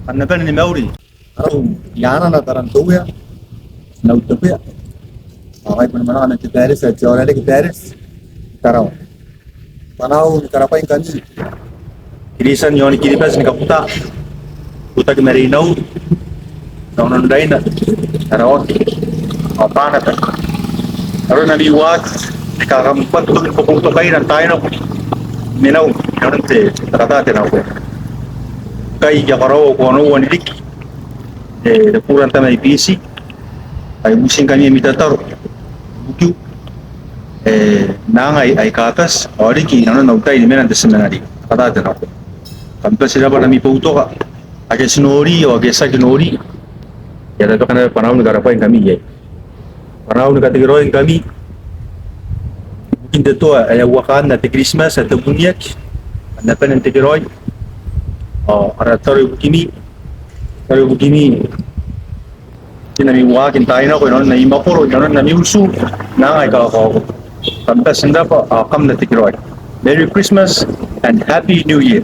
Kan ni Mauri. Aro yana na tarantuya. Na utopia. Okay pa naman ako ng Paris at Jordan ni Paris. Karaw. Panaw ni Karapay kanji. Kirisan yon Kiribati ni kaputa. Puta ke Marinaw. Naunan dai na. Karaw. Apa na ta. Aro na liwat. Nakakampat ko ng pupunto kayo ng tayo na. Minaw. Yan te. Taratate na ako. Kay Yakaro ko ano wanilik. Puran ta may PC. Ay busing kami mitatar. Bukyu. Nangay ay katas. Ori ki ano nautay ni menan de seminary. Taratate na ako. Kampa sila ba nami puto ka. Age sinori o age sa kinori. Yan ito ka na panahon na garapain kami yay. Panahon na katigiroin kami. Bukin dito ay awakan na ti Christmas at bunyak. Ano pa ng tigiroin. Aratari bukini. Tari bukini. Kinamiwakin tayo na ko noon na imapuro. Noon na miusu. Nangay ka ako. Kampa sila pa akam na tigiroin. Merry Christmas and Happy New Year.